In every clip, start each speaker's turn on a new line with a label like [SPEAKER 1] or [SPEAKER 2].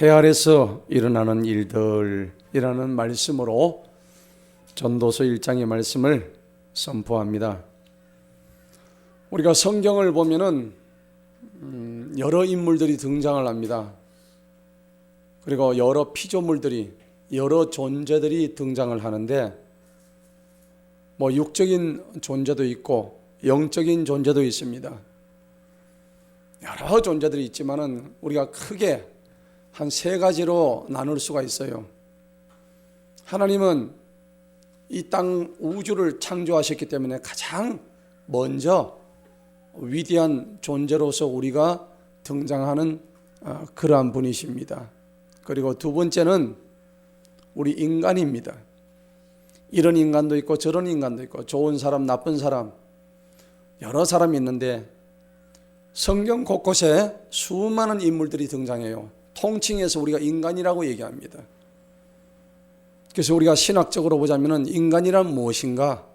[SPEAKER 1] 해 아래서 일어나는 일들이라는 말씀으로 전도서 1장의 말씀을 선포합니다. 우리가 성경을 보면은 여러 인물들이 등장을 합니다. 그리고 여러 피조물들이, 여러 존재들이 등장을 하는데, 육적인 존재도 있고 영적인 존재도 있습니다. 여러 존재들이 있지만은 우리가 크게 한 세 가지로 나눌 수가 있어요. 하나님은 이 땅 우주를 창조하셨기 때문에 가장 먼저 위대한 존재로서 우리가 등장하는 그러한 분이십니다. 그리고 두 번째는 우리 인간입니다. 이런 인간도 있고 저런 인간도 있고 좋은 사람, 나쁜 사람, 여러 사람이 있는데 성경 곳곳에 수많은 인물들이 등장해요. 통칭해서 우리가 인간이라고 얘기합니다. 그래서 우리가 신학적으로 보자면 인간이란 무엇인가?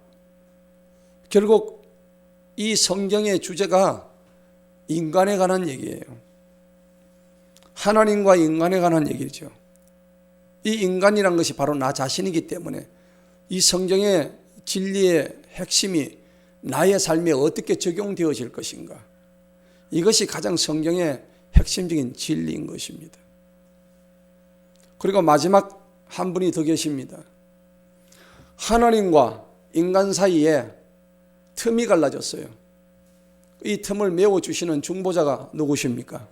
[SPEAKER 1] 결국 이 성경의 주제가 인간에 관한 얘기예요. 하나님과 인간에 관한 얘기죠. 이 인간이란 것이 바로 나 자신이기 때문에 이 성경의 진리의 핵심이 나의 삶에 어떻게 적용되어질 것인가? 이것이 가장 성경의 핵심적인 진리인 것입니다. 그리고 마지막 한 분이 더 계십니다. 하나님과 인간 사이에 틈이 갈라졌어요. 이 틈을 메워주시는 중보자가 누구십니까?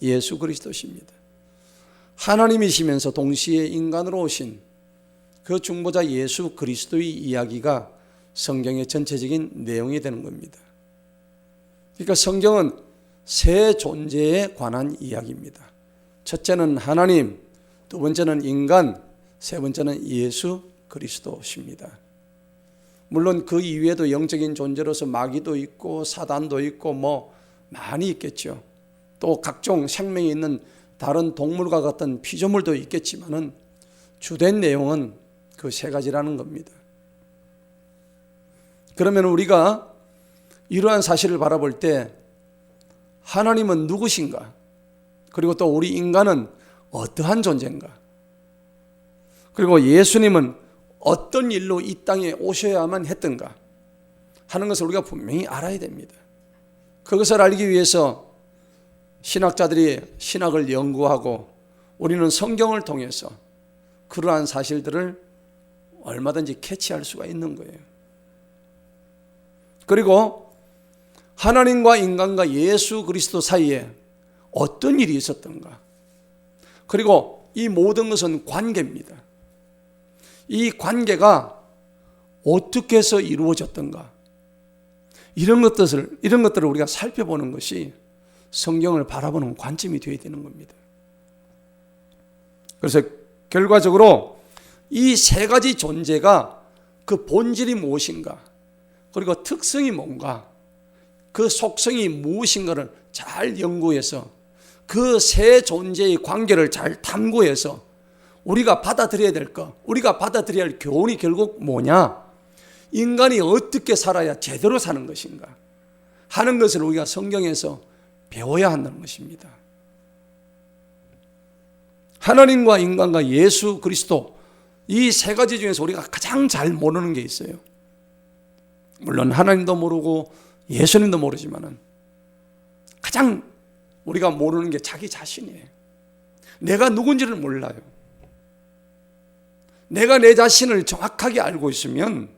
[SPEAKER 1] 예수 그리스도십니다. 하나님이시면서 동시에 인간으로 오신 그 중보자 예수 그리스도의 이야기가 성경의 전체적인 내용이 되는 겁니다. 그러니까 성경은 세 존재에 관한 이야기입니다. 첫째는 하나님, 두 번째는 인간, 세 번째는 예수 그리스도십니다. 물론 그 이외에도 영적인 존재로서 마귀도 있고 사단도 있고 많이 있겠죠. 또 각종 생명이 있는 다른 동물과 같은 피조물도 있겠지만은 주된 내용은 그 세 가지라는 겁니다. 그러면 우리가 이러한 사실을 바라볼 때 하나님은 누구신가? 그리고 또 우리 인간은 어떠한 존재인가? 그리고 예수님은 어떤 일로 이 땅에 오셔야만 했던가 하는 것을 우리가 분명히 알아야 됩니다. 그것을 알기 위해서 신학자들이 신학을 연구하고 우리는 성경을 통해서 그러한 사실들을 얼마든지 캐치할 수가 있는 거예요. 그리고 하나님과 인간과 예수 그리스도 사이에 어떤 일이 있었던가? 그리고 이 모든 것은 관계입니다. 이 관계가 어떻게 해서 이루어졌던가? 이런 것들을 우리가 살펴보는 것이 성경을 바라보는 관점이 되어야 되는 겁니다. 그래서 결과적으로 이 세 가지 존재가 그 본질이 무엇인가? 그리고 특성이 뭔가? 그 속성이 무엇인가를 잘 연구해서 그 세 존재의 관계를 잘 탐구해서 우리가 받아들여야 될 것, 우리가 받아들여야 할 교훈이 결국 뭐냐? 인간이 어떻게 살아야 제대로 사는 것인가 하는 것을 우리가 성경에서 배워야 한다는 것입니다. 하나님과 인간과 예수 그리스도 이 세 가지 중에서 우리가 가장 잘 모르는 게 있어요. 물론 하나님도 모르고 예수님도 모르지만은 가장 우리가 모르는 게 자기 자신이에요. 내가 누군지를 몰라요. 내가 내 자신을 정확하게 알고 있으면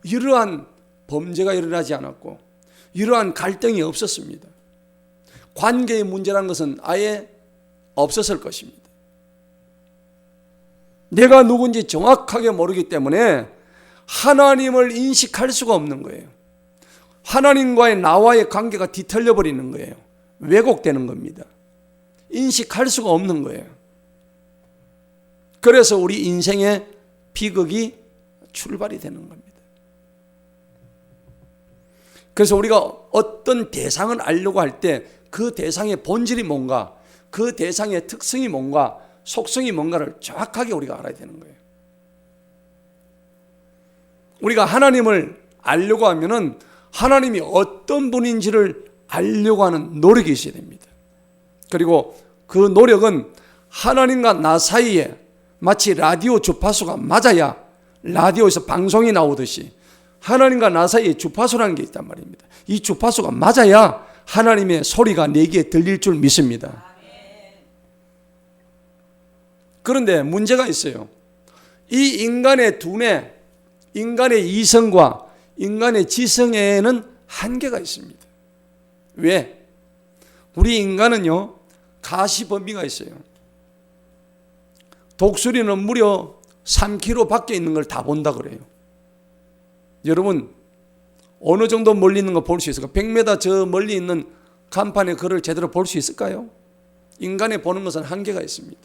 [SPEAKER 1] 이러한 범죄가 일어나지 않았고 이러한 갈등이 없었습니다. 관계의 문제라는 것은 아예 없었을 것입니다. 내가 누군지 정확하게 모르기 때문에 하나님을 인식할 수가 없는 거예요. 하나님과의 나와의 관계가 뒤틀려 버리는 거예요. 왜곡되는 겁니다. 인식할 수가 없는 거예요. 그래서 우리 인생의 비극이 출발이 되는 겁니다. 그래서 우리가 어떤 대상을 알려고 할 때 그 대상의 본질이 뭔가, 그 대상의 특성이 뭔가, 속성이 뭔가를 정확하게 우리가 알아야 되는 거예요. 우리가 하나님을 알려고 하면은 하나님이 어떤 분인지를 알려고 하는 노력이 있어야 됩니다. 그리고 그 노력은 하나님과 나 사이에 마치 라디오 주파수가 맞아야 라디오에서 방송이 나오듯이 하나님과 나 사이에 주파수라는 게 있단 말입니다. 이 주파수가 맞아야 하나님의 소리가 내 귀에 들릴 줄 믿습니다. 그런데 문제가 있어요. 이 인간의 두뇌, 인간의 이성과 인간의 지성에는 한계가 있습니다. 왜? 우리 인간은요, 가시 범위가 있어요. 독수리는 무려 3km 밖에 있는 걸 다 본다 그래요. 여러분, 어느 정도 멀리 있는 거 볼 수 있을까? 100m 저 멀리 있는 간판에 글을 제대로 볼 수 있을까요? 인간이 보는 것은 한계가 있습니다.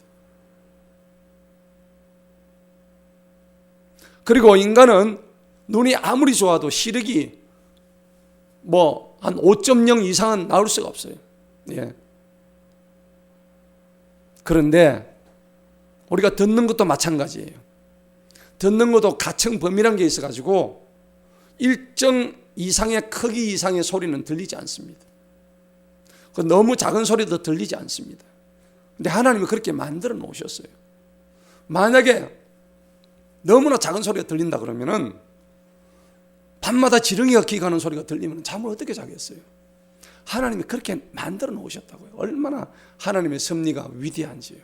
[SPEAKER 1] 그리고 인간은 눈이 아무리 좋아도 시력이 한 5.0 이상은 나올 수가 없어요. 예. 그런데 우리가 듣는 것도 마찬가지예요. 듣는 것도 가청 범위라는 게 있어가지고 일정 이상의 크기 이상의 소리는 들리지 않습니다. 너무 작은 소리도 들리지 않습니다. 근데 하나님이 그렇게 만들어 놓으셨어요. 만약에 너무나 작은 소리가 들린다 그러면은 밤마다 지렁이가 기가는 소리가 들리면 잠을 어떻게 자겠어요? 하나님이 그렇게 만들어 놓으셨다고요. 얼마나 하나님의 섭리가 위대한지요.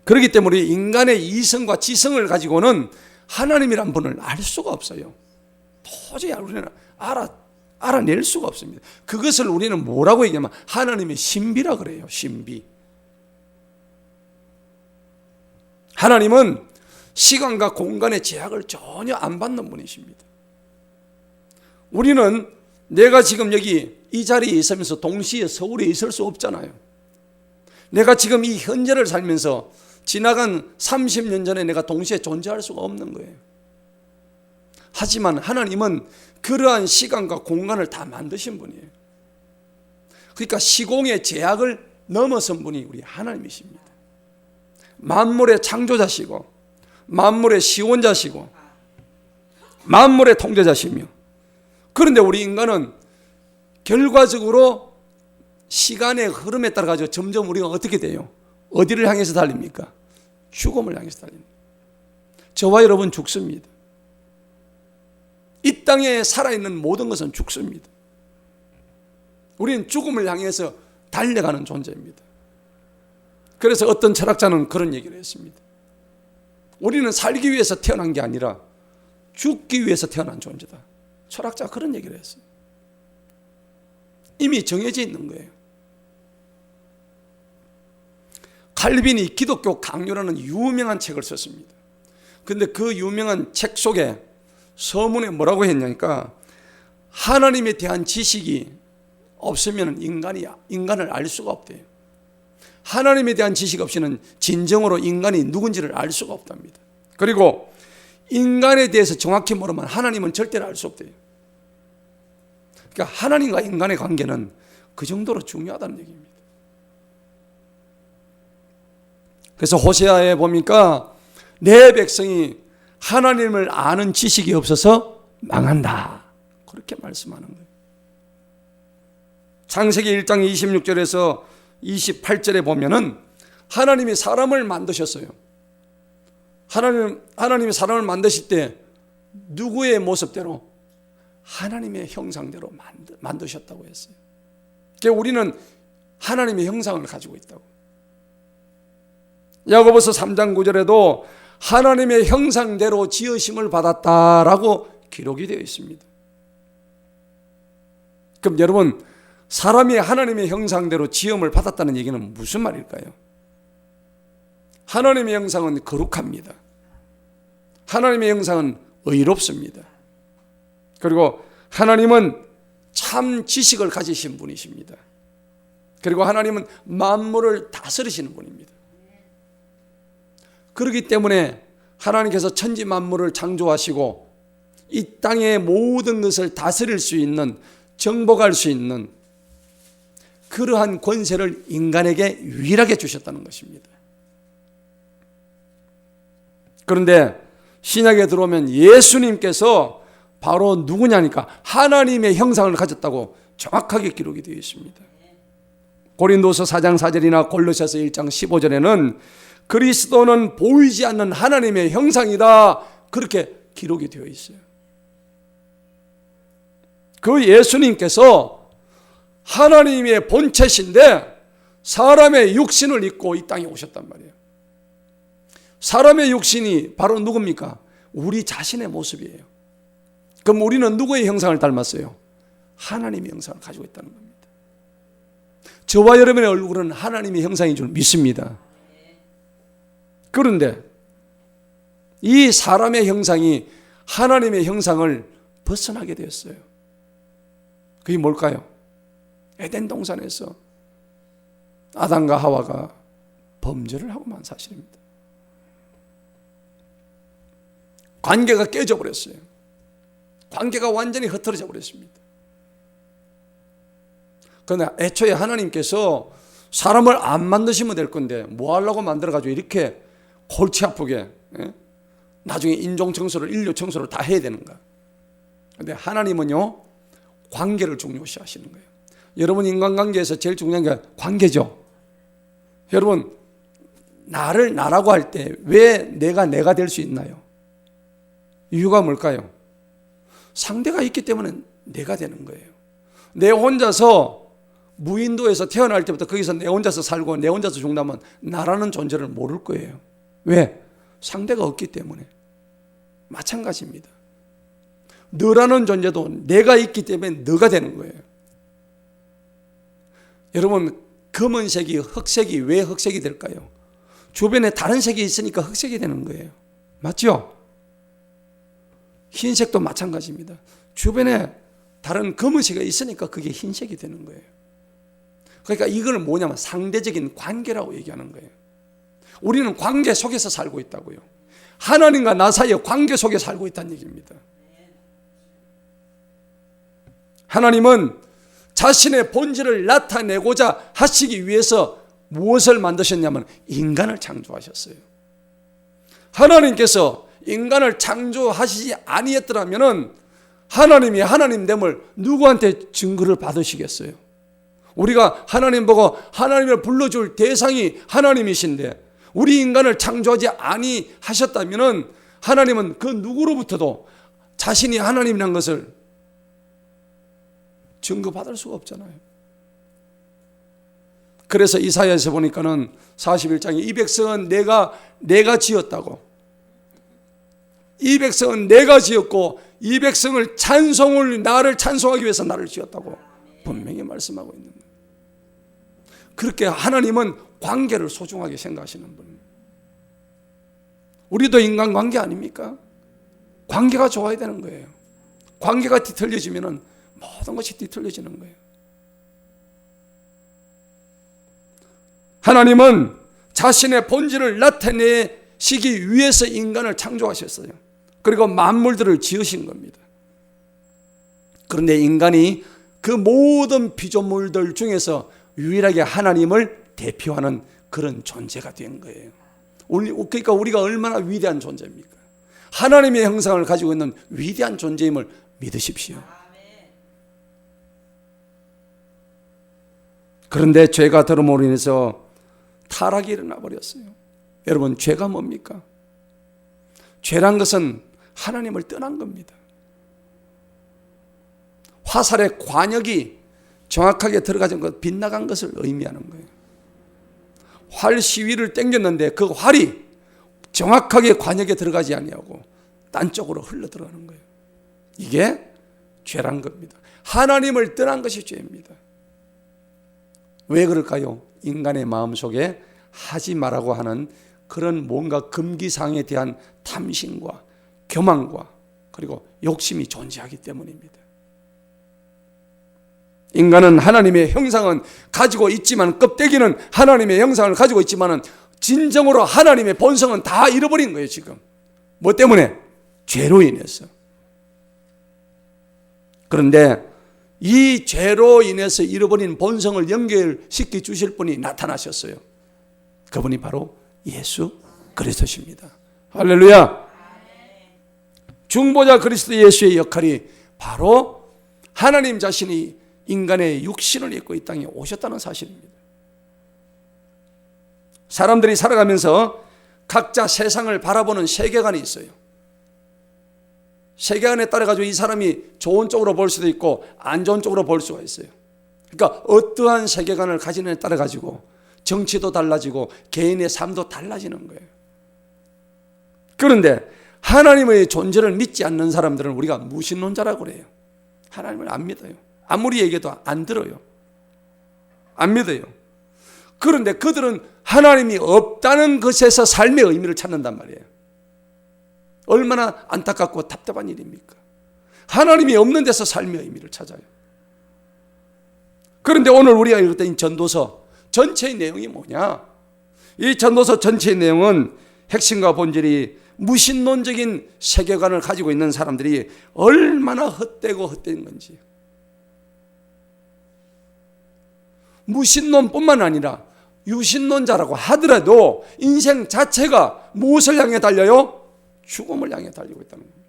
[SPEAKER 1] 그렇기 때문에 인간의 이성과 지성을 가지고는 하나님이란 분을 알 수가 없어요. 도저히 우리는 알아낼 수가 없습니다. 그것을 우리는 뭐라고 얘기하면 하나님의 신비라 그래요. 신비. 하나님은 시간과 공간의 제약을 전혀 안 받는 분이십니다. 우리는 내가 지금 여기 이 자리에 있으면서 동시에 서울에 있을 수 없잖아요. 내가 지금 이 현재를 살면서 지나간 30년 전에 내가 동시에 존재할 수가 없는 거예요. 하지만 하나님은 그러한 시간과 공간을 다 만드신 분이에요. 그러니까 시공의 제약을 넘어선 분이 우리 하나님이십니다. 만물의 창조자시고 만물의 시원자시고 만물의 통제자시며, 그런데 우리 인간은 결과적으로 시간의 흐름에 따라 가지고 점점 우리가 어떻게 돼요? 어디를 향해서 달립니까? 죽음을 향해서 달립니다. 저와 여러분 죽습니다. 이 땅에 살아있는 모든 것은 죽습니다. 우리는 죽음을 향해서 달려가는 존재입니다. 그래서 어떤 철학자는 그런 얘기를 했습니다. 우리는 살기 위해서 태어난 게 아니라 죽기 위해서 태어난 존재다. 철학자가 그런 얘기를 했어요. 이미 정해져 있는 거예요. 칼빈이 기독교 강요라는 유명한 책을 썼습니다. 그런데 그 유명한 책 속에 서문에 뭐라고 했냐니까, 하나님에 대한 지식이 없으면 인간을 알 수가 없대요. 하나님에 대한 지식 없이는 진정으로 인간이 누군지를 알 수가 없답니다. 그리고 인간에 대해서 정확히 모르면 하나님은 절대로 알 수 없대요. 그러니까 하나님과 인간의 관계는 그 정도로 중요하다는 얘기입니다. 그래서 호세아에 보니까 내 백성이 하나님을 아는 지식이 없어서 망한다, 그렇게 말씀하는 거예요. 창세기 1장 26절에서 28절에 보면은 하나님이 사람을 만드셨어요. 하나님이 사람을 만드실 때 누구의 모습대로? 하나님의 형상대로 만드셨다고 했어요. 그러니까 우리는 하나님의 형상을 가지고 있다고. 야고보서 3장 9절에도 하나님의 형상대로 지으심을 받았다라고 기록이 되어 있습니다. 그럼 여러분, 사람이 하나님의 형상대로 지음을 받았다는 얘기는 무슨 말일까요? 하나님의 형상은 거룩합니다. 하나님의 형상은 의롭습니다. 그리고 하나님은 참 지식을 가지신 분이십니다. 그리고 하나님은 만물을 다스리시는 분입니다. 그렇기 때문에 하나님께서 천지 만물을 창조하시고 이 땅의 모든 것을 다스릴 수 있는, 정복할 수 있는 그러한 권세를 인간에게 유일하게 주셨다는 것입니다. 그런데 신약에 들어오면 예수님께서 바로 누구냐니까 하나님의 형상을 가졌다고 정확하게 기록이 되어 있습니다. 고린도서 4장 4절이나 골로새서 1장 15절에는 그리스도는 보이지 않는 하나님의 형상이다, 그렇게 기록이 되어 있어요. 그 예수님께서 하나님의 본체신데 사람의 육신을 입고 이 땅에 오셨단 말이에요. 사람의 육신이 바로 누굽니까? 우리 자신의 모습이에요. 그럼 우리는 누구의 형상을 닮았어요? 하나님의 형상을 가지고 있다는 겁니다. 저와 여러분의 얼굴은 하나님의 형상인 줄 믿습니다. 그런데 이 사람의 형상이 하나님의 형상을 벗어나게 되었어요. 그게 뭘까요? 에덴 동산에서 아담과 하와가 범죄를 하고 만 사실입니다. 관계가 깨져 버렸어요. 관계가 완전히 흩어져 버렸습니다. 그러나 애초에 하나님께서 사람을 안 만드시면 될 건데 뭐 하려고 만들어가지고 이렇게 골치 아프게, 나중에 인종 청소를, 인류 청소를 다 해야 되는가? 그런데 하나님은요, 관계를 중요시 하시는 거예요. 여러분, 인간관계에서 제일 중요한 게 관계죠. 여러분, 나를 나라고 할 때 왜 내가 될 수 있나요? 이유가 뭘까요? 상대가 있기 때문에 내가 되는 거예요. 내 혼자서 무인도에서 태어날 때부터 거기서 내 혼자서 살고 내 혼자서 죽는다면 나라는 존재를 모를 거예요. 왜? 상대가 없기 때문에. 마찬가지입니다. 너라는 존재도 내가 있기 때문에 너가 되는 거예요. 여러분, 검은색이 흑색이 왜 흑색이 될까요? 주변에 다른 색이 있으니까 흑색이 되는 거예요. 맞죠? 흰색도 마찬가지입니다. 주변에 다른 검은색이 있으니까 그게 흰색이 되는 거예요. 그러니까 이걸 뭐냐면 상대적인 관계라고 얘기하는 거예요. 우리는 관계 속에서 살고 있다고요. 하나님과 나 사이의 관계 속에 살고 있다는 얘기입니다. 하나님은 자신의 본질을 나타내고자 하시기 위해서 무엇을 만드셨냐면 인간을 창조하셨어요. 하나님께서 인간을 창조하시지 아니했더라면 하나님이 하나님됨을 누구한테 증거를 받으시겠어요? 우리가 하나님 보고 하나님을 불러줄 대상이 하나님이신데 우리 인간을 창조하지 아니하셨다면 하나님은 그 누구로부터도 자신이 하나님이라는 것을 증거받을 수가 없잖아요. 그래서 이사야에서 보니까는 41장에 이 백성은 내가 지었다고, 이 백성은 내가 지었고 이 백성을 나를 찬송하기 위해서 나를 지었다고 분명히 말씀하고 있는 거예요. 그렇게 하나님은 관계를 소중하게 생각하시는 분입니다. 우리도 인간관계 아닙니까? 관계가 좋아야 되는 거예요. 관계가 뒤틀려지면 모든 것이 뒤틀려지는 거예요. 하나님은 자신의 본질을 나타내시기 위해서 인간을 창조하셨어요. 그리고 만물들을 지으신 겁니다. 그런데 인간이 그 모든 피조물들 중에서 유일하게 하나님을 대표하는 그런 존재가 된 거예요. 그러니까 우리가 얼마나 위대한 존재입니까? 하나님의 형상을 가지고 있는 위대한 존재임을 믿으십시오. 그런데 죄가 들어옴으로 인해서 타락이 일어나 버렸어요. 여러분, 죄가 뭡니까? 죄란 것은 하나님을 떠난 겁니다. 화살의 관역이 정확하게 들어가진 것, 빗나간 것을 의미하는 거예요. 활 시위를 당겼는데 그 활이 정확하게 관역에 들어가지 아니하고 딴 쪽으로 흘러 들어가는 거예요. 이게 죄란 겁니다. 하나님을 떠난 것이 죄입니다. 왜 그럴까요? 인간의 마음속에 하지 말라고 하는 그런 뭔가 금기사항에 대한 탐심과 교만과 그리고 욕심이 존재하기 때문입니다. 인간은 하나님의 형상은 가지고 있지만, 껍데기는 하나님의 형상을 가지고 있지만 진정으로 하나님의 본성은 다 잃어버린 거예요. 지금 뭐 때문에? 죄로 인해서. 그런데 이 죄로 인해서 잃어버린 본성을 연결시켜 주실 분이 나타나셨어요. 그분이 바로 예수 그리스도십니다. 할렐루야. 중보자 그리스도 예수의 역할이 바로 하나님 자신이 인간의 육신을 입고 이 땅에 오셨다는 사실입니다. 사람들이 살아가면서 각자 세상을 바라보는 세계관이 있어요. 세계관에 따라 가지고 이 사람이 좋은 쪽으로 볼 수도 있고 안 좋은 쪽으로 볼 수가 있어요. 그러니까 어떠한 세계관을 가지느냐에 따라 가지고 정치도 달라지고 개인의 삶도 달라지는 거예요. 그런데 하나님의 존재를 믿지 않는 사람들은 우리가 무신론자라고 그래요. 하나님을 안 믿어요. 아무리 얘기해도 안 들어요. 안 믿어요. 그런데 그들은 하나님이 없다는 것에서 삶의 의미를 찾는단 말이에요. 얼마나 안타깝고 답답한 일입니까? 하나님이 없는 데서 삶의 의미를 찾아요. 그런데 오늘 우리가 읽었던 이 전도서 전체의 내용이 뭐냐? 이 전도서 전체의 내용은 핵심과 본질이 무신론적인 세계관을 가지고 있는 사람들이 얼마나 헛되고 헛된 건지, 무신론뿐만 아니라 유신론자라고 하더라도 인생 자체가 무엇을 향해 달려요? 죽음을 향해 달리고 있다는 겁니다.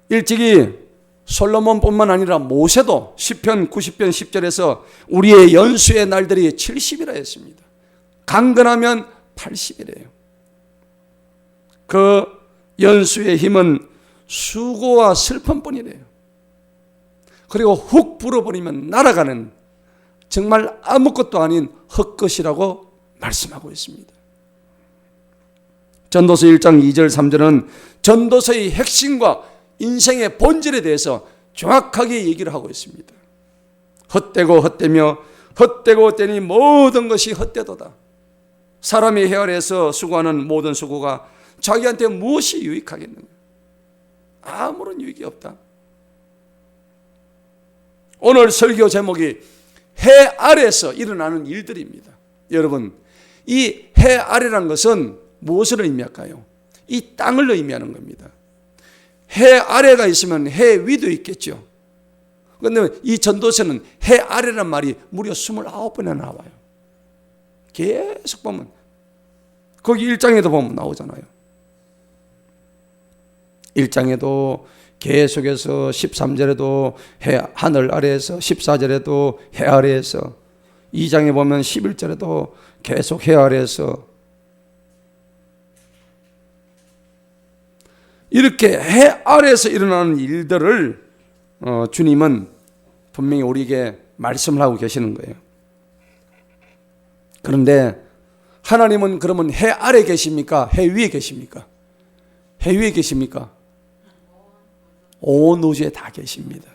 [SPEAKER 1] 일찍이 솔로몬뿐만 아니라 모세도 시편 90편 10절에서 우리의 연수의 날들이 70이라 했습니다. 강건하면 80이래요. 그 연수의 힘은 수고와 슬픔뿐이래요. 그리고 훅 불어버리면 날아가는 정말 아무것도 아닌 헛것이라고 말씀하고 있습니다. 전도서 1장 2절 3절은 전도서의 핵심과 인생의 본질에 대해서 정확하게 얘기를 하고 있습니다. 헛되고 헛되며 헛되고 헛되니 모든 것이 헛되도다. 사람이 헤아려서 수고하는 모든 수고가 자기한테 무엇이 유익하겠느냐? 아무런 유익이 없다. 오늘 설교 제목이 해 아래에서 일어나는 일들입니다. 여러분, 이 해 아래란 것은 무엇을 의미할까요? 이 땅을 의미하는 겁니다. 해 아래가 있으면 해 위도 있겠죠. 그런데 이 전도서는 해 아래란 말이 무려 29번이나 나와요. 계속 보면 거기 1장에도 보면 나오잖아요. 1장에도 계속해서 13절에도 하늘 아래에서, 14절에도 해 아래에서, 2장에 보면 11절에도 계속 해 아래에서, 이렇게 해 아래에서 일어나는 일들을 주님은 분명히 우리에게 말씀을 하고 계시는 거예요. 그런데 하나님은 그러면 해 아래 계십니까? 해 위에 계십니까? 해 위에 계십니까? 온 우주에 다 계십니다.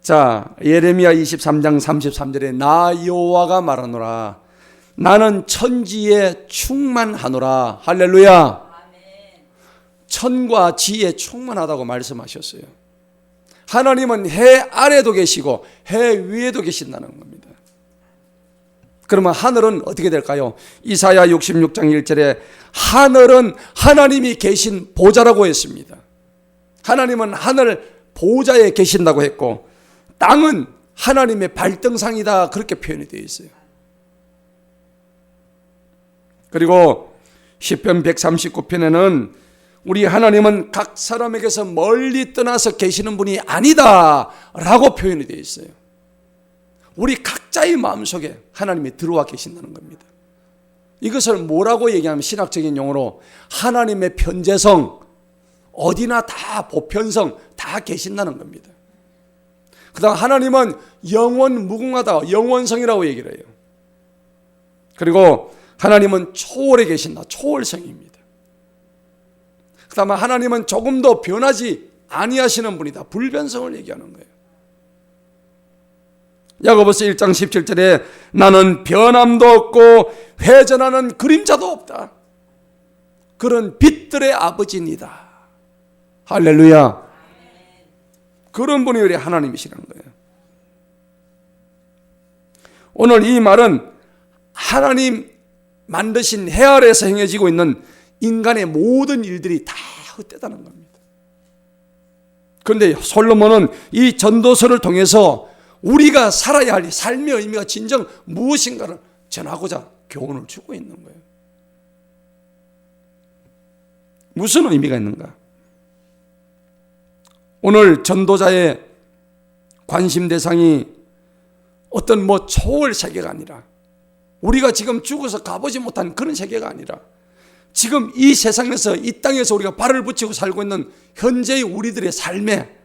[SPEAKER 1] 자, 예레미야 23장 33절에 나 여호와가 말하노라 나는 천지에 충만하노라. 할렐루야. 천과 지에 충만하다고 말씀하셨어요. 하나님은 해 아래도 계시고 해 위에도 계신다는 겁니다. 그러면 하늘은 어떻게 될까요? 이사야 66장 1절에 하늘은 하나님이 계신 보좌라고 했습니다. 하나님은 하늘 보좌에 계신다고 했고 땅은 하나님의 발등상이다 그렇게 표현이 되어 있어요. 그리고 시편 139편에는 우리 하나님은 각 사람에게서 멀리 떠나서 계시는 분이 아니다 라고 표현이 되어 있어요. 우리 각자의 마음속에 하나님이 들어와 계신다는 겁니다. 이것을 뭐라고 얘기하면 신학적인 용어로 하나님의 편재성, 어디나 다 보편성 다 계신다는 겁니다. 그 다음 하나님은 영원 무궁하다, 영원성이라고 얘기를 해요. 그리고 하나님은 초월에 계신다, 초월성입니다. 그 다음에 하나님은 조금도 변하지 아니하시는 분이다, 불변성을 얘기하는 거예요. 야고보서 1장 17절에 나는 변함도 없고 회전하는 그림자도 없다. 그런 빛들의 아버지입니다. 할렐루야. 그런 분이 우리 하나님이시라는 거예요. 오늘 이 말은 하나님 만드신 해 아래에서 행해지고 있는 인간의 모든 일들이 다 헛되다는 겁니다. 그런데 솔로몬은 이 전도서를 통해서 우리가 살아야 할 삶의 의미가 진정 무엇인가를 전하고자 교훈을 주고 있는 거예요. 무슨 의미가 있는가? 오늘 전도자의 관심 대상이 어떤 초월 세계가 아니라, 우리가 지금 죽어서 가보지 못한 그런 세계가 아니라, 지금 이 세상에서, 이 땅에서 우리가 발을 붙이고 살고 있는 현재의 우리들의 삶에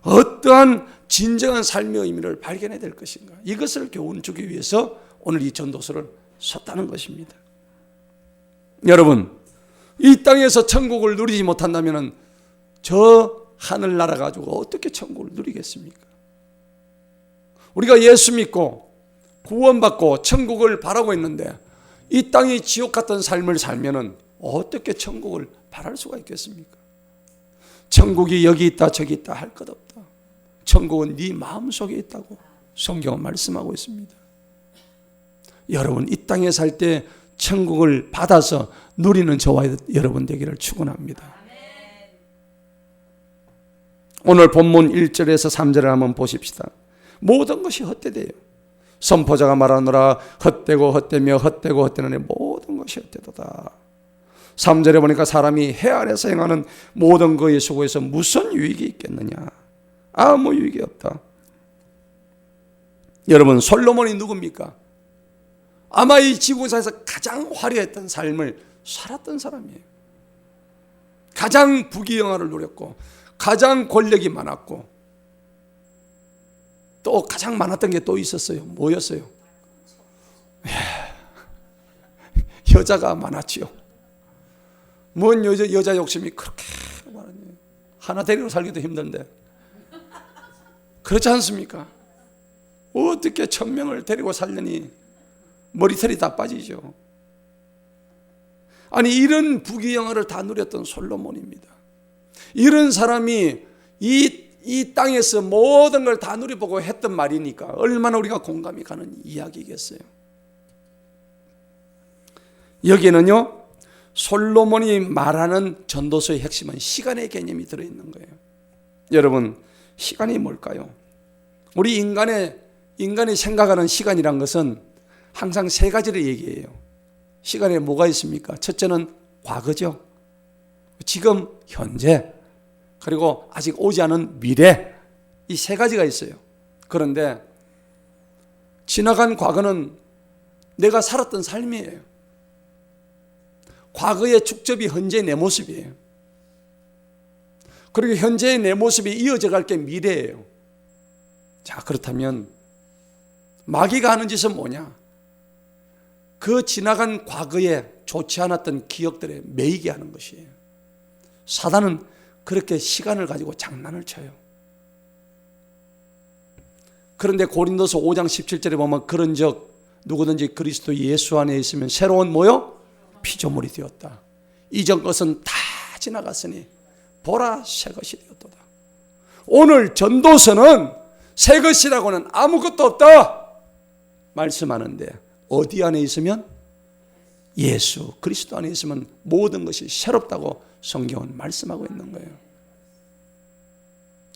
[SPEAKER 1] 어떠한 진정한 삶의 의미를 발견해야 될 것인가, 이것을 교훈 주기 위해서 오늘 이 전도서를 썼다는 것입니다. 여러분, 이 땅에서 천국을 누리지 못한다면 저 하늘나라 가지고 어떻게 천국을 누리겠습니까? 우리가 예수 믿고 구원받고 천국을 바라고 있는데 이 땅이 지옥 같은 삶을 살면은 어떻게 천국을 바랄 수가 있겠습니까? 천국이 여기 있다 저기 있다 할 것 없다. 천국은 네 마음속에 있다고 성경은 말씀하고 있습니다. 여러분, 이 땅에 살 때 천국을 받아서 누리는 저와 여러분 되기를 축원합니다. 오늘 본문 1절에서 3절을 한번 보십시다. 모든 것이 헛되대요. 선포자가 말하노라 헛되고 헛되며 헛되고 헛되느니 모든 것이 헛되도다. 3절에 보니까 사람이 해 아래서 행하는 모든 것의 수고에서 무슨 유익이 있겠느냐? 아무 유익이 없다. 여러분, 솔로몬이 누굽니까? 아마 이 지구상에서 가장 화려했던 삶을 살았던 사람이에요. 가장 부귀영화를 누렸고 가장 권력이 많았고 또 가장 많았던 게 또 있었어요. 뭐였어요? 여자가 많았지요. 뭔 여자 욕심이 그렇게 많으냐. 하나 데리고 살기도 힘든데. 그렇지 않습니까? 어떻게 1000명을 데리고 살려니 머리털이 다 빠지죠. 아니, 이런 부귀영화를 다 누렸던 솔로몬입니다. 이런 사람이 이 땅에서 모든 걸 다 누려보고 했던 말이니까 얼마나 우리가 공감이 가는 이야기겠어요. 여기에는요, 솔로몬이 말하는 전도서의 핵심은 시간의 개념이 들어있는 거예요. 여러분, 시간이 뭘까요? 우리 인간이 생각하는 시간이란 것은 항상 세 가지를 얘기해요. 시간에 뭐가 있습니까? 첫째는 과거죠. 지금, 현재, 그리고 아직 오지 않은 미래, 이 세 가지가 있어요. 그런데 지나간 과거는 내가 살았던 삶이에요. 과거의 축적이 현재의 내 모습이에요. 그리고 현재의 내 모습이 이어져 갈 게 미래예요. 자, 그렇다면 마귀가 하는 짓은 뭐냐? 그 지나간 과거에 좋지 않았던 기억들에 매이게 하는 것이에요. 사단은 그렇게 시간을 가지고 장난을 쳐요. 그런데 고린도서 5장 17절에 보면 그런즉 누구든지 그리스도 예수 안에 있으면 새로운 뭐요? 피조물이 되었다. 이전 것은 다 지나갔으니 보라 새 것이 되었도다. 오늘 전도서는 새 것이라고는 아무것도 없다 말씀하는데, 어디 안에 있으면? 예수 그리스도 안에 있으면 모든 것이 새롭다고 성경은 말씀하고 있는 거예요.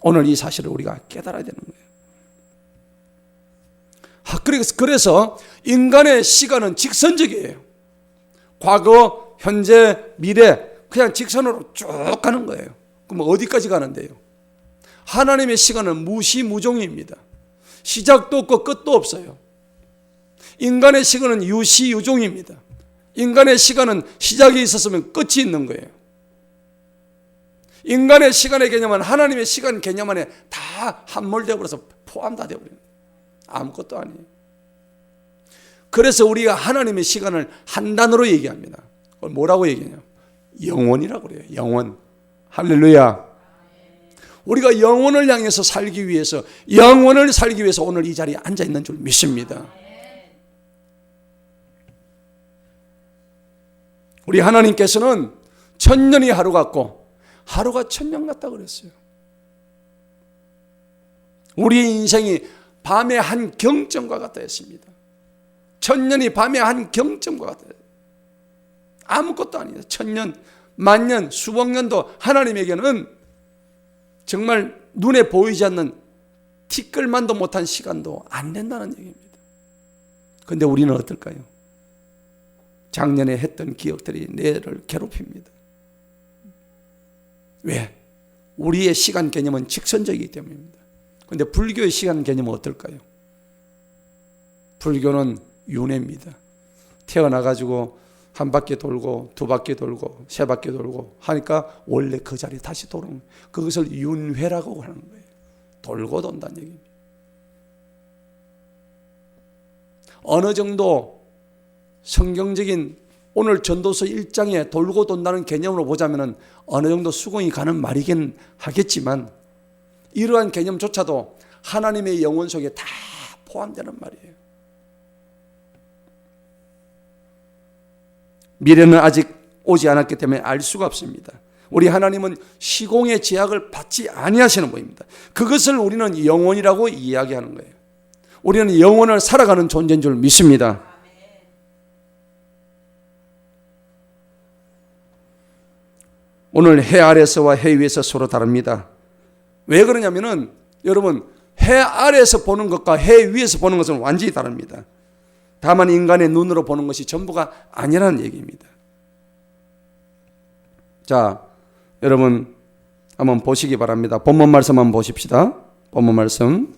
[SPEAKER 1] 오늘 이 사실을 우리가 깨달아야 되는 거예요. 그래서 인간의 시간은 직선적이에요. 과거, 현재, 미래 그냥 직선으로 쭉 가는 거예요. 그럼 어디까지 가는데요? 하나님의 시간은 무시무종입니다. 시작도 없고 끝도 없어요. 인간의 시간은 유시유종입니다. 인간의 시간은 시작이 있었으면 끝이 있는 거예요. 인간의 시간의 개념은 하나님의 시간 개념 안에 다 함몰되어 버려서 포함 다 되어버려요. 아무것도 아니에요. 그래서 우리가 하나님의 시간을 한 단어로 얘기합니다. 그걸 뭐라고 얘기해요? 영원이라고 그래요. 영원. 할렐루야. 우리가 영원을 향해서 살기 위해서, 영원을 살기 위해서 오늘 이 자리에 앉아 있는 줄 믿습니다. 우리 하나님께서는 1000년이 하루 같고 하루가 1000년 같다 그랬어요. 우리의 인생이 밤의 한 경점과 같다 했습니다. 1000년이 밤의 한 경점과 같다. 아무것도 아니에요. 1000년, 만년, 수백 년도 하나님에게는 정말 눈에 보이지 않는 티끌만도 못한 시간도 안 된다는 얘기입니다. 그런데 우리는 어떨까요? 작년에 했던 기억들이 뇌를 괴롭힙니다. 왜? 우리의 시간 개념은 직선적이기 때문입니다. 근데 불교의 시간 개념은 어떨까요? 불교는 윤회입니다. 태어나가지고 한 바퀴 돌고 두 바퀴 돌고 세 바퀴 돌고 하니까 원래 그 자리에 다시 돌아오는 거예요. 그것을 윤회라고 하는 거예요. 돌고 돈다는 얘기입니다. 어느 정도 성경적인 오늘 전도서 1장에 돌고 돈다는 개념으로 보자면 어느 정도 수긍이 가는 말이긴 하겠지만 이러한 개념조차도 하나님의 영혼 속에 다 포함되는 말이에요. 미래는 아직 오지 않았기 때문에 알 수가 없습니다. 우리 하나님은 시공의 제약을 받지 아니하시는 분입니다. 그것을 우리는 영혼이라고 이야기하는 거예요. 우리는 영혼을 살아가는 존재인 줄 믿습니다. 오늘 해 아래서와 해 위에서 서로 다릅니다. 왜 그러냐면은 여러분 해 아래에서 보는 것과 해 위에서 보는 것은 완전히 다릅니다. 다만 인간의 눈으로 보는 것이 전부가 아니라는 얘기입니다. 자, 여러분 한번 보시기 바랍니다. 본문 말씀 한번 보십시다. 본문 말씀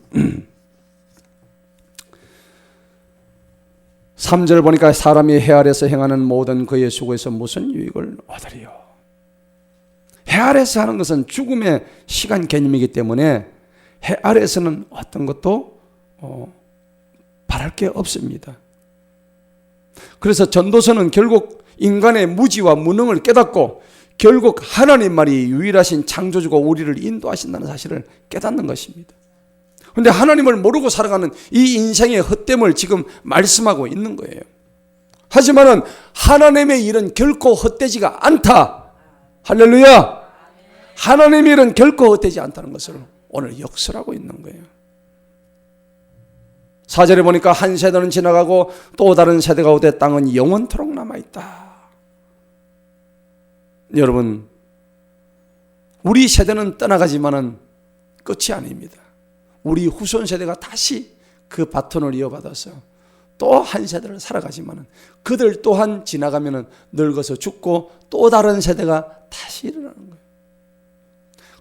[SPEAKER 1] 3절 보니까 사람이 해 아래에서 행하는 모든 그의 수고에서 무슨 유익을 얻으리요. 해 아래에서 하는 것은 죽음의 시간 개념이기 때문에 해 아래에서는 어떤 것도 바랄 게 없습니다. 그래서 전도서는 결국 인간의 무지와 무능을 깨닫고 결국 하나님만이 유일하신 창조주고 우리를 인도하신다는 사실을 깨닫는 것입니다. 그런데 하나님을 모르고 살아가는 이 인생의 헛됨을 지금 말씀하고 있는 거예요. 하지만은 하나님의 일은 결코 헛되지가 않다. 할렐루야. 하나님의 일은 결코 헛되지 않다는 것을 오늘 역설하고 있는 거예요. 4절에 보니까 한 세대는 지나가고 또 다른 세대가 오되 땅은 영원토록 남아있다. 여러분, 우리 세대는 떠나가지만은 끝이 아닙니다. 우리 후손 세대가 다시 그 바톤을 이어받아서 또 한 세대를 살아가지만은 그들 또한 지나가면은 늙어서 죽고 또 다른 세대가 다시 일어나는 거예요.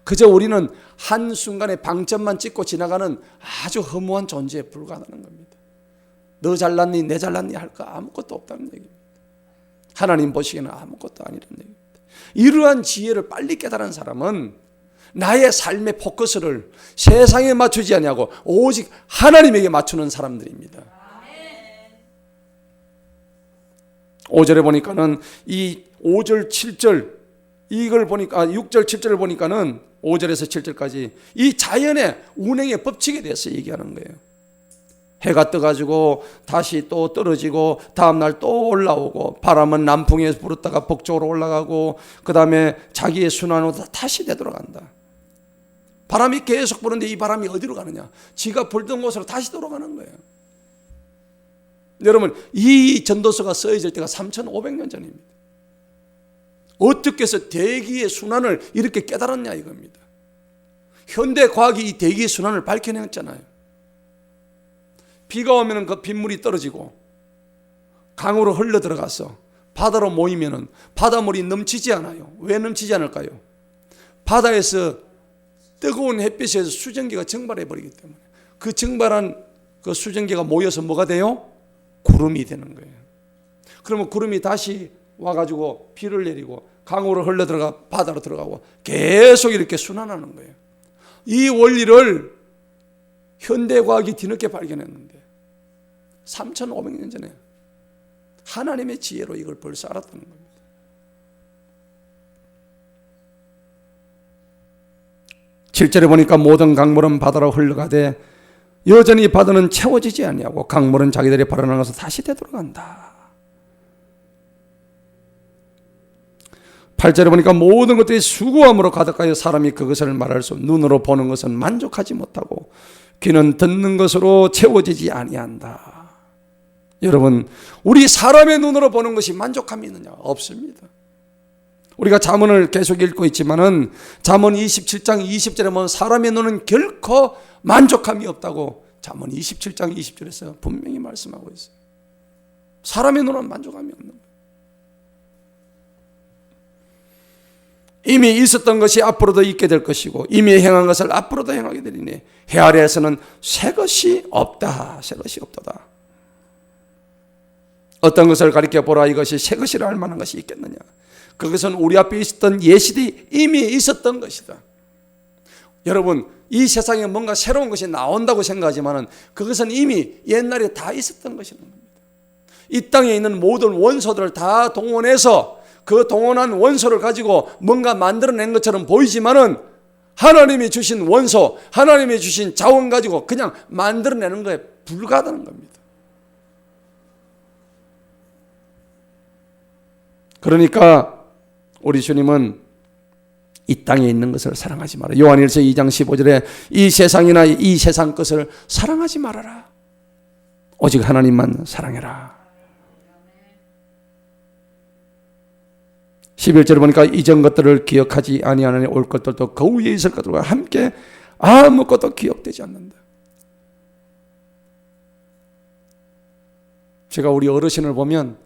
[SPEAKER 1] 그저 우리는 한순간에 방점만 찍고 지나가는 아주 허무한 존재에 불과하다는 겁니다. 너 잘났니 내 잘났니 할 거 아무것도 없다는 얘기입니다. 하나님 보시기에는 아무것도 아니라는 얘기입니다. 이러한 지혜를 빨리 깨달은 사람은 나의 삶의 포커스를 세상에 맞추지 아니하고 오직 하나님에게 맞추는 사람들입니다. 5절에 보니까는 이 5절 7절 이걸 보니까 6절 7절을 보니까는 5절에서 7절까지 이 자연의 운행의 법칙에 대해서 얘기하는 거예요. 해가 떠가지고 다시 또 떨어지고 다음날 또 올라오고 바람은 남풍에서 불었다가 북쪽으로 올라가고 그 다음에 자기의 순환으로 다시 되돌아간다. 바람이 계속 부는데 이 바람이 어디로 가느냐? 지가 불던 곳으로 다시 돌아가는 거예요. 여러분, 이 전도서가 쓰여질 때가 3,500년 전입니다. 어떻게 해서 대기의 순환을 이렇게 깨달았냐 이겁니다. 현대 과학이 이 대기의 순환을 밝혀냈잖아요. 비가 오면 그 빗물이 떨어지고 강으로 흘러 들어가서 바다로 모이면 바닷물이 넘치지 않아요. 왜 넘치지 않을까요? 바다에서 뜨거운 햇빛에서 수증기가 증발해 버리기 때문에 그 증발한 그 수증기가 모여서 뭐가 돼요? 구름이 되는 거예요. 그러면 구름이 다시 와가지고 비를 내리고 강으로 흘러 들어가 바다로 들어가고 계속 이렇게 순환하는 거예요. 이 원리를 현대과학이 뒤늦게 발견했는데 3,500년 전에 하나님의 지혜로 이걸 벌써 알았다는 겁니다. 실제로 보니까 모든 강물은 바다로 흘러가되 여전히 바다는 채워지지 아니하고 강물은 자기들이 발현한 것을 다시 되돌아간다. 8절에 보니까 모든 것들이 수고함으로 가득하여 사람이 그것을 말할 수 눈으로 보는 것은 만족하지 못하고 귀는 듣는 것으로 채워지지 아니한다. 여러분, 우리 사람의 눈으로 보는 것이 만족함이 있느냐? 없습니다. 우리가 잠언을 계속 읽고 있지만은 잠언 27장 20절에 보면 사람의 눈은 결코 만족함이 없다고 잠언 27장 20절에서 분명히 말씀하고 있어요. 사람의 눈은 만족함이 없는 거예요. 이미 있었던 것이 앞으로도 있게 될 것이고 이미 행한 것을 앞으로도 행하게 되리니 해 아래에서는 새 것이 없다. 새 것이 없도다. 어떤 것을 가리켜 보라. 이것이 새 것이라 할 만한 것이 있겠느냐. 그것은 우리 앞에 있었던 예시들이 이미 있었던 것이다. 여러분, 이 세상에 뭔가 새로운 것이 나온다고 생각하지만 그것은 이미 옛날에 다 있었던 것이라는 겁니다. 이 땅에 있는 모든 원소들을 다 동원해서 그 동원한 원소를 가지고 뭔가 만들어낸 것처럼 보이지만은 하나님이 주신 원소, 하나님이 주신 자원 가지고 그냥 만들어내는 거에 불과하다는 겁니다. 그러니까 우리 주님은 이 땅에 있는 것을 사랑하지 마라. 요한일서 2장 15절에 이 세상이나 이 세상 것을 사랑하지 말아라. 오직 하나님만 사랑해라. 11절에 보니까 이전 것들을 기억하지 아니하느니 올 것들도 그 위에 있을 것들과 함께 아무것도 기억되지 않는다. 제가 우리 어르신을 보면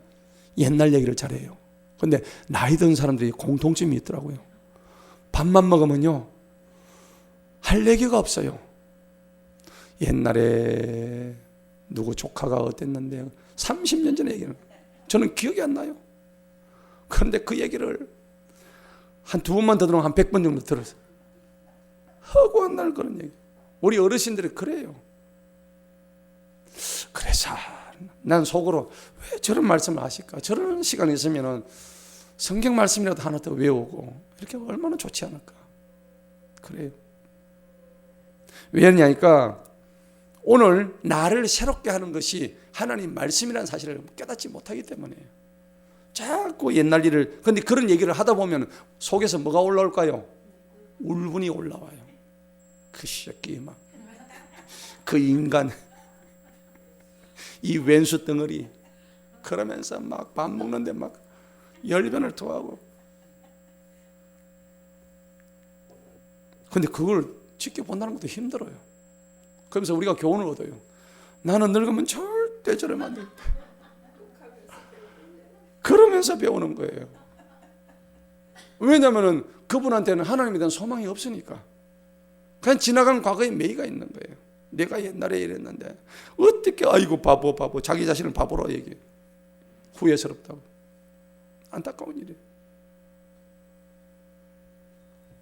[SPEAKER 1] 옛날 얘기를 잘해요. 그런데 나이 든 사람들이 공통점이 있더라고요. 밥만 먹으면요 할 얘기가 없어요. 옛날에 누구 조카가 어땠는데 30년 전에 얘기는 저는 기억이 안 나요. 그런데 그 얘기를 한 두 번만 더 들으면 한 100번 정도 들었어요. 허구한 날 그런 얘기. 우리 어르신들이 그래요. 그래서 난 속으로 왜 저런 말씀을 하실까? 저런 시간이 있으면 성경 말씀이라도 하나 더 외우고 이렇게 얼마나 좋지 않을까? 그래요. 왜냐니까 오늘 나를 새롭게 하는 것이 하나님 말씀이라는 사실을 깨닫지 못하기 때문에요. 자꾸 옛날 일을, 근데 그런 얘기를 하다 보면 속에서 뭐가 올라올까요? 울분이 올라와요. 그 새끼 막, 그 인간, 이 왼수 덩어리, 그러면서 막 밥 먹는데 막 열변을 토하고. 근데 그걸 지켜본다는 것도 힘들어요. 그러면서 우리가 교훈을 얻어요. 나는 늙으면 절대 저러면 안 돼. 그러면서 배우는 거예요. 왜냐하면 그분한테는 하나님에 대한 소망이 없으니까. 그냥 지나간 과거에 매이가 있는 거예요. 내가 옛날에 이랬는데 어떻게 아이고 바보 자기 자신을 바보로 얘기해. 후회스럽다고. 안타까운 일이에요.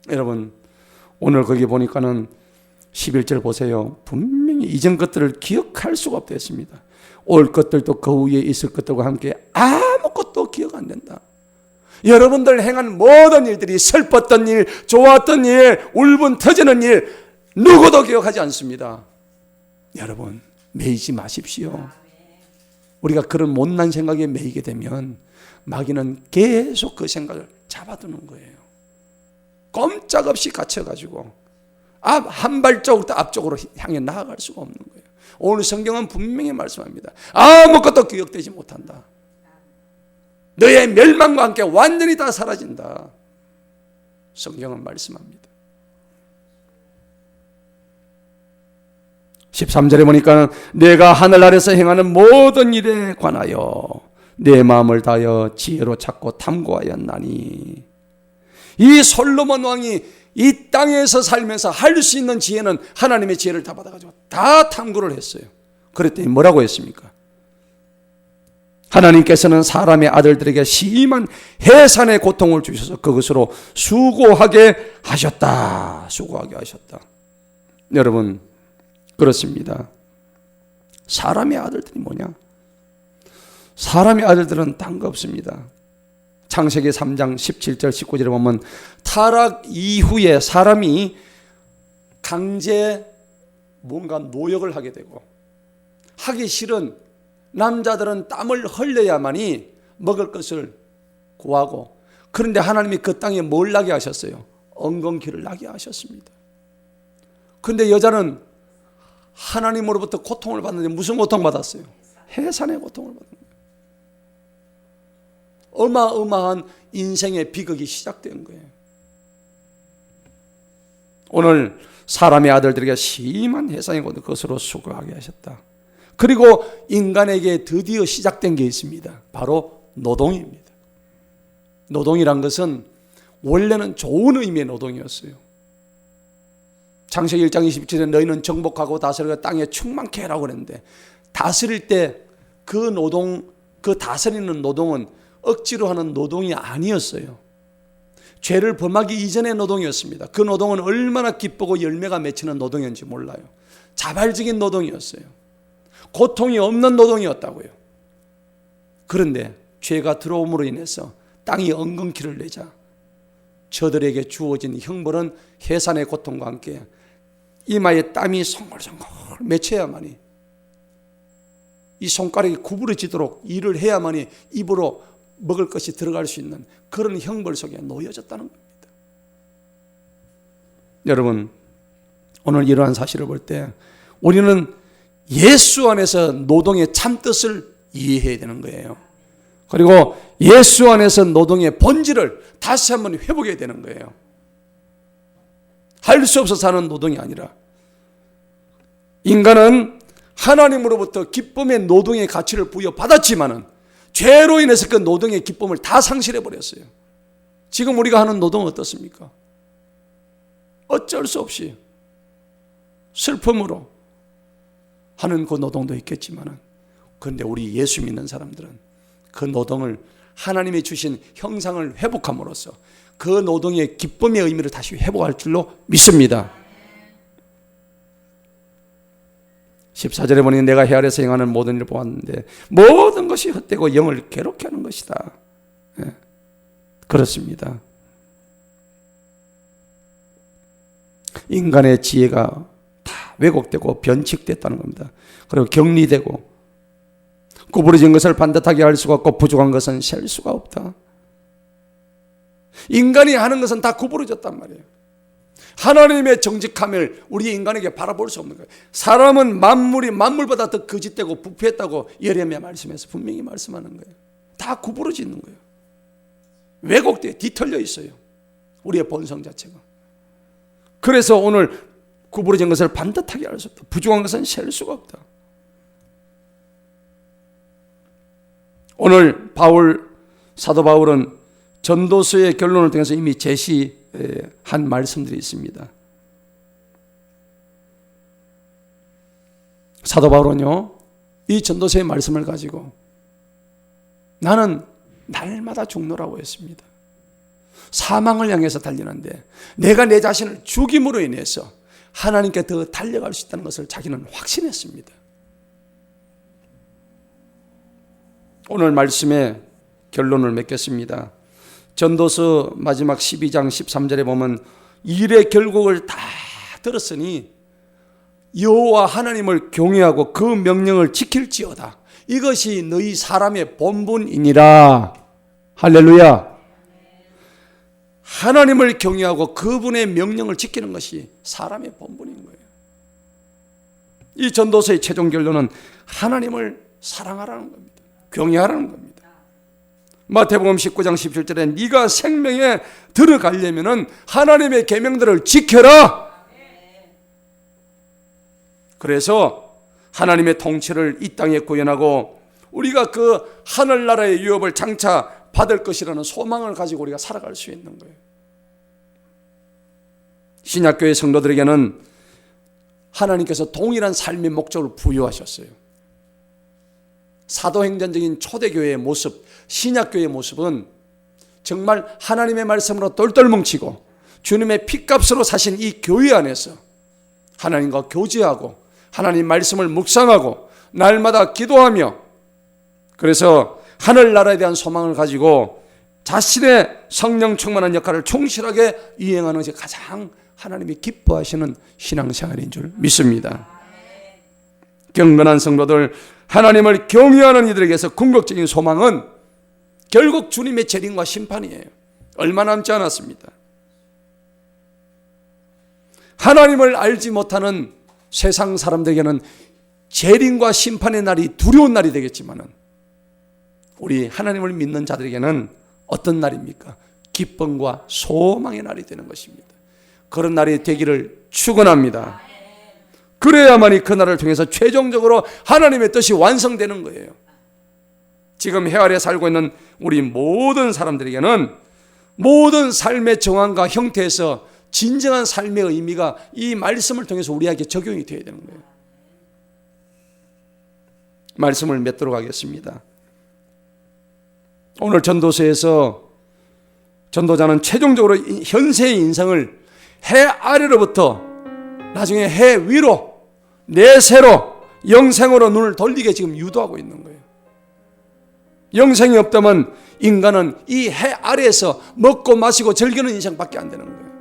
[SPEAKER 1] 여러분 오늘 거기 보니까는 11절 보세요. 분명히 이전 것들을 기억할 수가 없다 했습니다. 올 것들도 그 위에 있을 것들과 함께 아무것도 기억 안 된다. 여러분들 행한 모든 일들이 슬펐던 일, 좋았던 일, 울분 터지는 일 누구도 기억하지 않습니다. 여러분 매이지 마십시오. 우리가 그런 못난 생각에 매이게 되면 마귀는 계속 그 생각을 잡아두는 거예요. 꼼짝없이 갇혀가지고 한 발자국도 앞쪽으로 향해 나아갈 수가 없는 거예요. 오늘 성경은 분명히 말씀합니다. 아무것도 기억되지 못한다. 너의 멸망과 함께 완전히 다 사라진다. 성경은 말씀합니다. 13절에 보니까 내가 하늘 아래서 행하는 모든 일에 관하여 내 마음을 다하여 지혜로 찾고 탐구하였나니. 이 솔로몬 왕이 이 땅에서 살면서 할 수 있는 지혜는 하나님의 지혜를 다 받아가지고 다 탐구를 했어요. 그랬더니 뭐라고 했습니까? 하나님께서는 사람의 아들들에게 심한 해산의 고통을 주셔서 그것으로 수고하게 하셨다. 수고하게 하셨다. 여러분 그렇습니다. 사람의 아들들이 뭐냐? 사람의 아들들은 딴 거 없습니다. 창세기 3장 17절 19절에 보면 타락 이후에 사람이 강제 뭔가 노역을 하게 되고 하기 싫은 남자들은 땀을 흘려야만이 먹을 것을 구하고, 그런데 하나님이 그 땅에 뭘 나게 하셨어요? 엉겅퀴를 나게 하셨습니다. 그런데 여자는 하나님으로부터 고통을 받는데 무슨 고통 받았어요? 해산의 고통을 받는 거예요. 어마어마한 인생의 비극이 시작된 거예요. 오늘 사람의 아들들에게 심한 해산의 고통 그것으로 수고하게 하셨다. 그리고 인간에게 드디어 시작된 게 있습니다. 바로 노동입니다. 노동이란 것은 원래는 좋은 의미의 노동이었어요. 창세기 1장 27절에 너희는 정복하고 다스리고 땅에 충만케 하라고 그랬는데, 다스릴 때 그 노동, 그 다스리는 노동은 억지로 하는 노동이 아니었어요. 죄를 범하기 이전의 노동이었습니다. 그 노동은 얼마나 기쁘고 열매가 맺히는 노동이었는지 몰라요. 자발적인 노동이었어요. 고통이 없는 노동이었다고요. 그런데 죄가 들어옴으로 인해서 땅이 엉겅퀴를 내자 저들에게 주어진 형벌은 해산의 고통과 함께 이마에 땀이 송골송골 맺혀야만이, 이 손가락이 구부러지도록 일을 해야만이 입으로 먹을 것이 들어갈 수 있는 그런 형벌 속에 놓여졌다는 겁니다. 여러분, 오늘 이러한 사실을 볼 때 우리는 예수 안에서 노동의 참뜻을 이해해야 되는 거예요. 그리고 예수 안에서 노동의 본질을 다시 한번 회복해야 되는 거예요. 할 수 없어서 하는 노동이 아니라, 인간은 하나님으로부터 기쁨의 노동의 가치를 부여받았지만은 죄로 인해서 그 노동의 기쁨을 다 상실해버렸어요. 지금 우리가 하는 노동은 어떻습니까? 어쩔 수 없이 슬픔으로 하는 그 노동도 있겠지만은, 그런데 우리 예수 믿는 사람들은 그 노동을 하나님이 주신 형상을 회복함으로써 그 노동의 기쁨의 의미를 다시 회복할 줄로 믿습니다. 14절에 보니 내가 해 아래에서 행하는 모든 일을 보았는데 모든 것이 헛되고 영을 괴롭게 하는 것이다. 네. 그렇습니다. 인간의 지혜가 다 왜곡되고 변칙됐다는 겁니다. 그리고 격리되고 구부러진 것을 반듯하게 할 수가 없고 부족한 것은 셀 수가 없다. 인간이 하는 것은 다 구부러졌단 말이에요. 하나님의 정직함을 우리 인간에게 바라볼 수 없는 거예요. 사람은 만물보다 더 거짓되고 부패했다고 예레미야 말씀에서 분명히 말씀하는 거예요. 다 구부러져 있는 거예요. 왜곡되어 뒤틀려 있어요. 우리의 본성 자체가. 그래서 오늘 구부러진 것을 반듯하게 할 수 없다. 부족한 것은 셀 수가 없다. 오늘 사도 바울은 전도서의 결론을 통해서 이미 제시한 말씀들이 있습니다. 사도 바울은요, 이 전도서의 말씀을 가지고 나는 날마다 죽노라고 했습니다. 사망을 향해서 달리는데 내가 내 자신을 죽임으로 인해서 하나님께 더 달려갈 수 있다는 것을 자기는 확신했습니다. 오늘 말씀의 결론을 맺겠습니다. 전도서 마지막 12장 13절에 보면 일의 결국을 다 들었으니 여호와 하나님을 경외하고 그 명령을 지킬지어다. 이것이 너희 사람의 본분이니라. 할렐루야. 하나님을 경외하고 그분의 명령을 지키는 것이 사람의 본분인 거예요. 이 전도서의 최종 결론은 하나님을 사랑하라는 겁니다. 경외하라는 겁니다. 마태복음 19장 17절에 네가 생명에 들어가려면 하나님의 계명들을 지켜라. 그래서 하나님의 통치를 이 땅에 구현하고 우리가 그 하늘나라의 유업을 장차 받을 것이라는 소망을 가지고 우리가 살아갈 수 있는 거예요. 신약교회 성도들에게는 하나님께서 동일한 삶의 목적을 부여하셨어요. 사도행전적인 초대교회의 모습, 신약교회의 모습은 정말 하나님의 말씀으로 똘똘 뭉치고 주님의 피값으로 사신 이 교회 안에서 하나님과 교제하고 하나님 말씀을 묵상하고 날마다 기도하며, 그래서 하늘나라에 대한 소망을 가지고 자신의 성령 충만한 역할을 충실하게 이행하는 것이 가장 하나님이 기뻐하시는 신앙생활인 줄 믿습니다. 경건한 성도들, 하나님을 경외하는 이들에게서 궁극적인 소망은 결국 주님의 재림과 심판이에요. 얼마 남지 않았습니다. 하나님을 알지 못하는 세상 사람들에게는 재림과 심판의 날이 두려운 날이 되겠지만 우리 하나님을 믿는 자들에게는 어떤 날입니까? 기쁨과 소망의 날이 되는 것입니다. 그런 날이 되기를 축원합니다. 그래야만이 그 날을 통해서 최종적으로 하나님의 뜻이 완성되는 거예요. 지금 해 아래 살고 있는 우리 모든 사람들에게는 모든 삶의 정황과 형태에서 진정한 삶의 의미가 이 말씀을 통해서 우리에게 적용이 되어야 되는 거예요. 말씀을 맺도록 하겠습니다. 오늘 전도서에서 전도자는 최종적으로 현세의 인생을 해 아래로부터 나중에 해 위로, 내세로, 영생으로 눈을 돌리게 지금 유도하고 있는 거예요. 영생이 없다면 인간은 이 해 아래에서 먹고 마시고 즐기는 인생밖에 안 되는 거예요.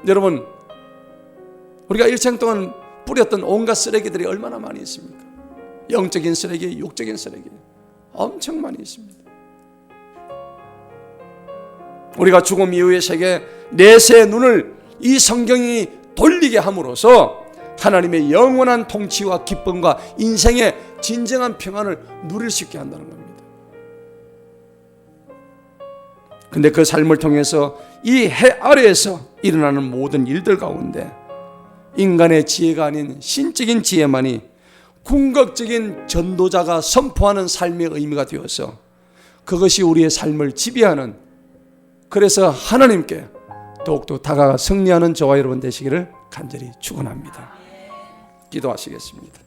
[SPEAKER 1] 여러분, 우리가 일생 동안 뿌렸던 온갖 쓰레기들이 얼마나 많이 있습니까? 영적인 쓰레기, 육적인 쓰레기 엄청 많이 있습니다. 우리가 죽음 이후의 세계 내세의 눈을 이 성경이 돌리게 함으로써 하나님의 영원한 통치와 기쁨과 인생의 진정한 평안을 누릴 수 있게 한다는 겁니다. 근데 그 삶을 통해서 이 해 아래에서 일어나는 모든 일들 가운데 인간의 지혜가 아닌 신적인 지혜만이 궁극적인 전도자가 선포하는 삶의 의미가 되어서 그것이 우리의 삶을 지배하는, 그래서 하나님께 더욱더 다가가 승리하는 저와 여러분 되시기를 간절히 축원합니다. 기도하시겠습니다.